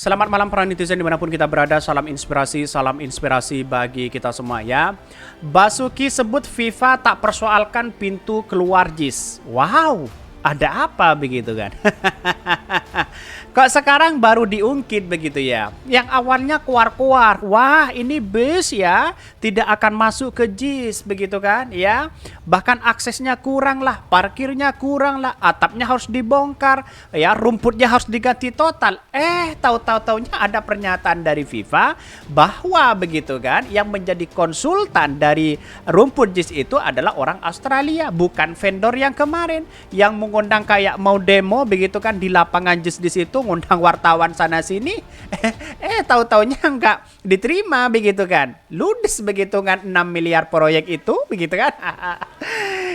Selamat malam para netizen dimanapun kita berada, salam inspirasi bagi kita semua ya. Basuki sebut FIFA tak persoalkan pintu keluar JIS. Wow, ada apa begitu kan? Kok sekarang baru diungkit begitu ya? Yang awalnya kuar-kuar, wah ini bus ya, tidak akan masuk ke JIS begitu kan ya. Bahkan aksesnya kurang lah, parkirnya kurang lah, atapnya harus dibongkar, ya rumputnya harus diganti total. Tahu-taunya ada pernyataan dari FIFA bahwa begitu kan, yang menjadi konsultan dari rumput JIS itu adalah orang Australia, bukan vendor yang kemarin yang mengundang kayak mau demo begitu kan di lapangan JIS di situ, ngundang wartawan sana sini. Tahu-taunya nggak diterima begitu kan, ludes begitu kan 6 miliar proyek itu begitu kan.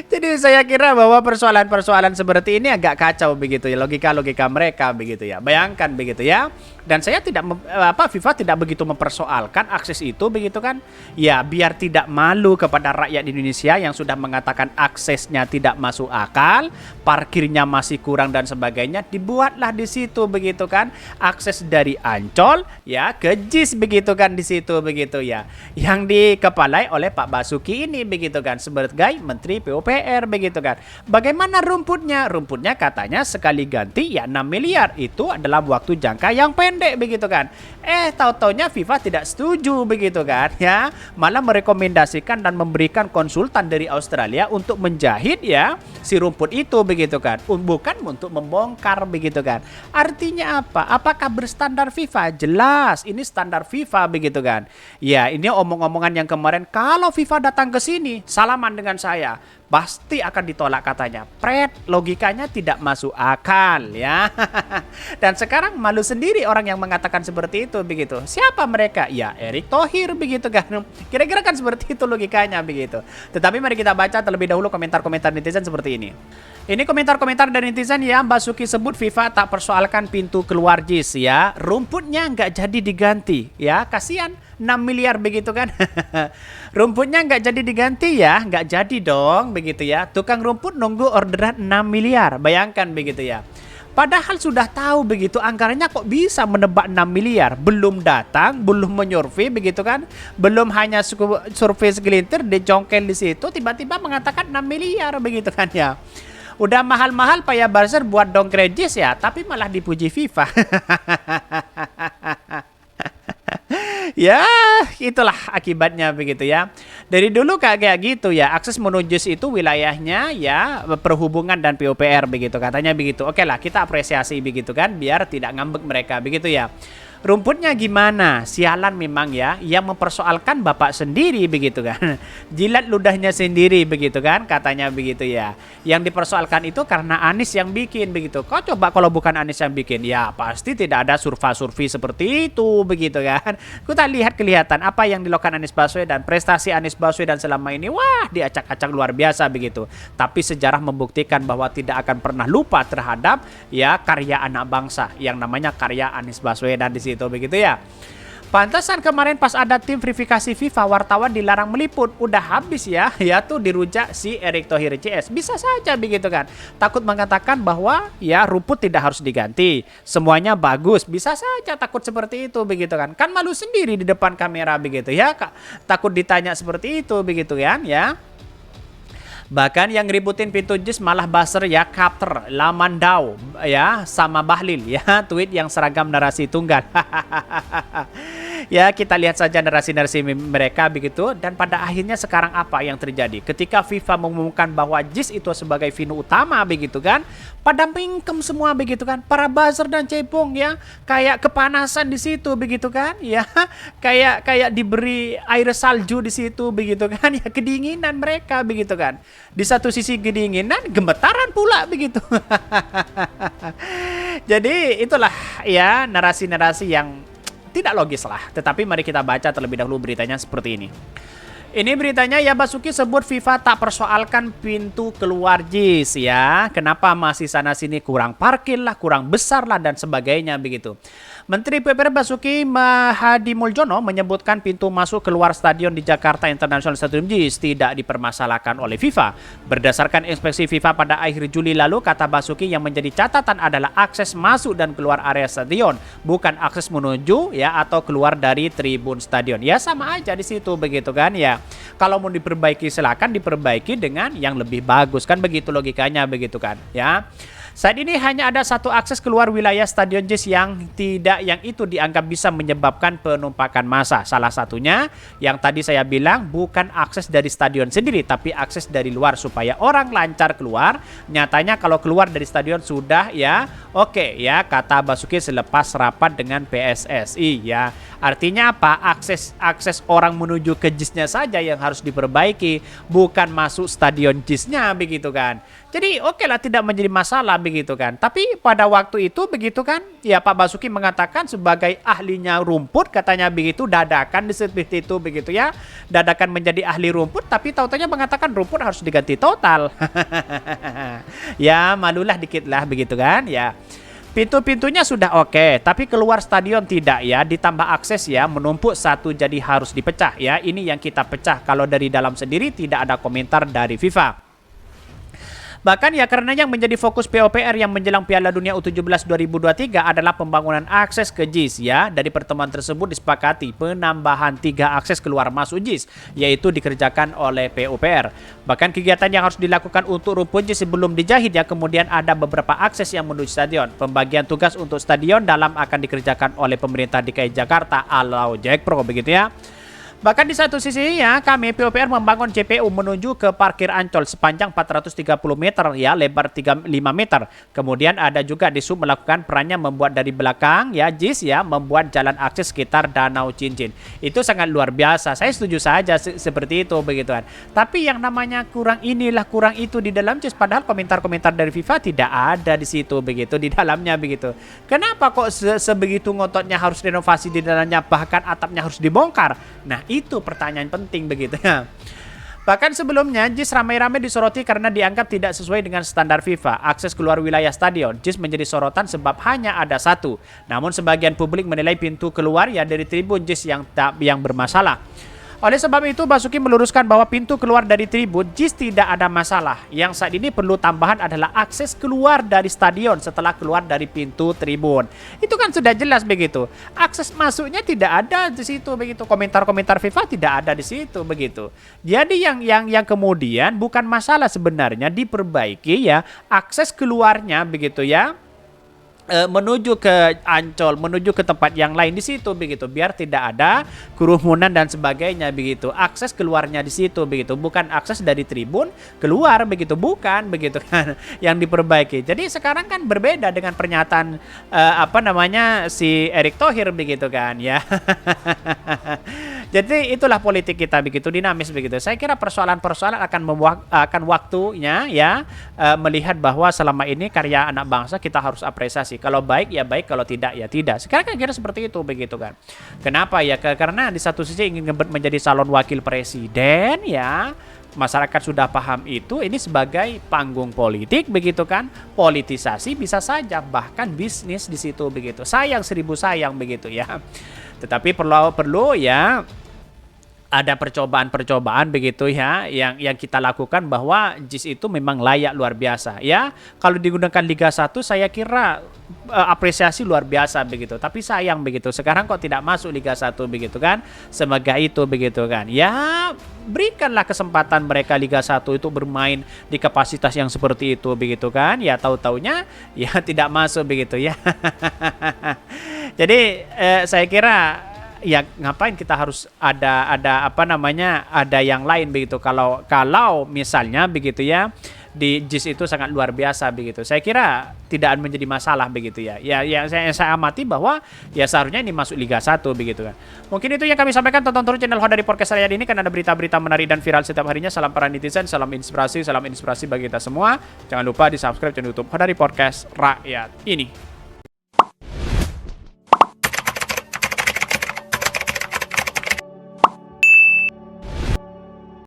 Jadi saya kira bahwa persoalan-persoalan seperti ini agak kacau begitu ya, logika-logika mereka begitu ya. Bayangkan begitu ya. Dan saya tidak FIFA tidak begitu mempersoalkan akses itu begitu kan. Ya, biar tidak malu kepada rakyat Indonesia yang sudah mengatakan aksesnya tidak masuk akal, parkirnya masih kurang dan sebagainya, dibuatlah di situ begitu kan. Akses dari Ancol ya ke JIS begitu kan di situ begitu ya. Yang dikepalai oleh Pak Basuki ini begitu kan sebagai Menteri PUPR begitu kan. Bagaimana rumputnya? Rumputnya katanya sekali ganti ya 6 miliar. Itu adalah waktu jangka yang pendek begitu kan. Tahu-taunya FIFA tidak setuju begitu kan ya. Malah merekomendasikan dan memberikan konsultan dari Australia untuk menjahit ya si rumput itu begitu kan. Bukan untuk membongkar begitu kan. Artinya apa? Apakah berstandar FIFA? Jelas ini standar FIFA begitu kan. Ya, ini omong-omongan yang kemarin kalau FIFA datang ke sini salaman dengan saya pasti akan ditolak katanya. Logikanya tidak masuk akal ya. Dan sekarang malu sendiri orang yang mengatakan seperti itu begitu. Siapa mereka? Ya Erick Thohir begitu kan. Kira-kira kan seperti itu logikanya begitu. Tetapi mari kita baca terlebih dahulu komentar-komentar netizen seperti ini. Ini komentar-komentar dari netizen ya. Basuki sebut FIFA tak persoalkan pintu keluar JIS ya. Rumputnya nggak jadi diganti ya. Kasihan 6 miliar begitu kan. Rumputnya nggak jadi diganti ya. Nggak jadi dong begitu ya. Tukang rumput nunggu orderan 6 miliar. Bayangkan begitu ya. Padahal sudah tahu begitu anggarannya kok bisa menebak 6 miliar. Belum datang, belum menyurvei begitu kan. Belum hanya survei segelintir, dijongkel di situ, tiba-tiba mengatakan 6 miliar begitu kan ya. Udah mahal-mahal Paya Buzzer buat dongkret JIS ya, tapi malah dipuji FIFA. Ya, itulah akibatnya begitu ya. Dari dulu kayak gitu ya, akses menuju JIS itu wilayahnya ya perhubungan dan PUPR begitu katanya begitu. Oke lah, kita apresiasi begitu kan, biar tidak ngambek mereka begitu ya. Rumputnya gimana? Sialan memang ya, yang mempersoalkan bapak sendiri begitu kan. Jilat ludahnya sendiri begitu kan, katanya begitu ya. Yang dipersoalkan itu karena Anies yang bikin begitu. Kau coba kalau bukan Anies yang bikin, ya pasti tidak ada survei seperti itu begitu kan. Kita lihat kelihatan apa yang dilakukan Anies Baswedan, prestasi Anies Baswedan selama ini, wah diacak-acak luar biasa begitu. Tapi sejarah membuktikan bahwa tidak akan pernah lupa terhadap ya karya anak bangsa yang namanya karya Anies Baswedan di situ begitu ya. Pantesan kemarin pas ada tim verifikasi FIFA wartawan dilarang meliput, udah habis ya tuh dirujak si Erick Thohir CS. Bisa saja begitu kan. Takut mengatakan bahwa ya rumput tidak harus diganti, semuanya bagus. Bisa saja takut seperti itu begitu kan. Kan malu sendiri di depan kamera begitu ya. Takut ditanya seperti itu begitu kan ya. Bahkan yang ributin pintu JIS malah buzzer ya Kapter, Lamandau ya sama Bahlil ya, tweet yang seragam narasi tunggal. Ya kita lihat saja narasi-narasi mereka begitu. Dan pada akhirnya sekarang apa yang terjadi ketika FIFA mengumumkan bahwa JIS itu sebagai venue utama begitu kan, pada mingkem semua begitu kan, para buzzer dan cebong ya kayak kepanasan di situ begitu kan ya, kayak diberi air salju di situ begitu kan ya, kedinginan mereka begitu kan. Di satu sisi kedinginan, gemetaran pula begitu. Jadi itulah ya narasi-narasi yang tidak logis lah. Tetapi mari kita baca terlebih dahulu beritanya seperti ini. Ini beritanya ya, Basuki sebut FIFA tak persoalkan pintu keluar JIS ya. Kenapa masih sana sini kurang parkir lah, kurang besar lah dan sebagainya begitu. Menteri PUPR Basuki Hadimuljono menyebutkan pintu masuk keluar stadion di Jakarta International Stadium JIS tidak dipermasalahkan oleh FIFA. Berdasarkan inspeksi FIFA pada akhir Juli lalu, kata Basuki, yang menjadi catatan adalah akses masuk dan keluar area stadion, bukan akses menuju ya atau keluar dari tribun stadion. Ya sama aja di situ begitu kan ya. Kalau mau diperbaiki silakan diperbaiki dengan yang lebih bagus kan, begitu logikanya begitu kan ya. Saat ini hanya ada satu akses keluar wilayah Stadion JIS yang itu dianggap bisa menyebabkan penumpukan massa. Salah satunya yang tadi saya bilang, bukan akses dari stadion sendiri, tapi akses dari luar supaya orang lancar keluar. Nyatanya kalau keluar dari stadion sudah ya oke ya, kata Basuki selepas rapat dengan PSSI ya. Artinya apa? Akses orang menuju ke JIS-nya saja yang harus diperbaiki, bukan masuk stadion JIS-nya begitu kan. Jadi oke lah, tidak menjadi masalah begitu kan. Tapi pada waktu itu begitu kan, ya Pak Basuki mengatakan sebagai ahlinya rumput, katanya begitu, dadakan seperti itu begitu ya. Dadakan menjadi ahli rumput, tapi tahu-tahunya mengatakan rumput harus diganti total. Ya malulah dikit lah begitu kan ya. Pintu-pintunya sudah oke, tapi keluar stadion tidak ya, ditambah akses ya, menumpuk satu jadi harus dipecah ya. Ini yang kita pecah, kalau dari dalam sendiri tidak ada komentar dari FIFA. Bahkan ya karena yang menjadi fokus PUPR yang menjelang Piala Dunia U17 2023 adalah pembangunan akses ke JIS ya. Dari pertemuan tersebut disepakati penambahan 3 akses keluar masuk JIS, yaitu dikerjakan oleh PUPR. Bahkan kegiatan yang harus dilakukan untuk rumput JIS sebelum dijahit ya, kemudian ada beberapa akses yang menuju stadion. Pembagian tugas untuk stadion dalam akan dikerjakan oleh pemerintah DKI Jakarta atau Jakpro begitu ya. Bahkan di satu sisi ya, kami PUPR membangun JPU menuju ke parkir Ancol sepanjang 430 meter ya, lebar 35 meter. Kemudian ada juga di sub melakukan perannya membuat dari belakang ya JIS ya, membuat jalan akses sekitar Danau Cincin. Itu sangat luar biasa. Saya setuju saja seperti itu begitu kan. Tapi yang namanya kurang inilah kurang itu di dalam JIS, padahal komentar-komentar dari FIFA tidak ada di situ begitu, di dalamnya begitu. Kenapa kok sebegitu ngototnya harus renovasi di dalamnya, bahkan atapnya harus dibongkar? Nah, itu pertanyaan penting begitu ya. Bahkan sebelumnya JIS ramai-ramai disoroti karena dianggap tidak sesuai dengan standar FIFA. Akses keluar wilayah stadion JIS menjadi sorotan sebab hanya ada satu. Namun sebagian publik menilai pintu keluar ya dari tribun JIS yang bermasalah. Oleh sebab itu Basuki meluruskan bahwa pintu keluar dari tribun JIS tidak ada masalah. Yang saat ini perlu tambahan adalah akses keluar dari stadion setelah keluar dari pintu tribun. Itu kan sudah jelas begitu. Akses masuknya tidak ada di situ begitu. Komentar-komentar FIFA tidak ada di situ begitu. Jadi yang kemudian bukan masalah sebenarnya, diperbaiki ya akses keluarnya begitu ya. Menuju ke Ancol, menuju ke tempat yang lain di situ begitu, biar tidak ada kerumunan dan sebagainya begitu. Akses keluarnya di situ begitu, bukan akses dari tribun keluar begitu, bukan begitu kan yang diperbaiki. Jadi sekarang kan berbeda dengan pernyataan si Erick Thohir begitu kan ya. Jadi itulah politik kita begitu, dinamis begitu. Saya kira persoalan-persoalan akan waktunya ya, melihat bahwa selama ini karya anak bangsa kita harus apresiasi. Kalau baik ya baik, kalau tidak ya tidak. Sekarang kan kira seperti itu begitu kan. Kenapa ya? Karena di satu sisi ingin menjadi calon wakil presiden ya. Masyarakat sudah paham itu, ini sebagai panggung politik begitu kan. Politisasi bisa saja, bahkan bisnis di situ begitu. Sayang 1000 sayang begitu ya. Tetapi perlu ya ada percobaan-percobaan begitu ya yang kita lakukan, bahwa JIS itu memang layak luar biasa ya. Kalau digunakan Liga 1 saya kira apresiasi luar biasa begitu. Tapi sayang begitu, sekarang kok tidak masuk Liga 1 begitu kan. Semoga itu begitu kan. Ya berikanlah kesempatan mereka Liga 1 itu bermain di kapasitas yang seperti itu begitu kan. Ya tahu-taunya ya tidak masuk begitu ya. Jadi saya kira ya ngapain kita harus ada yang lain begitu, kalau misalnya begitu ya di JIS itu sangat luar biasa begitu. Saya kira tidak menjadi masalah begitu ya. Yang saya amati bahwa ya seharusnya ini masuk Liga 1 begitu kan. Mungkin itu yang kami sampaikan. Tonton terus channel Hodari Podcast saya ini, kan ada berita-berita menarik dan viral setiap harinya. Salam para netizen, salam inspirasi bagi kita semua. Jangan lupa di subscribe channel YouTube Hodari Podcast Rakyat ini.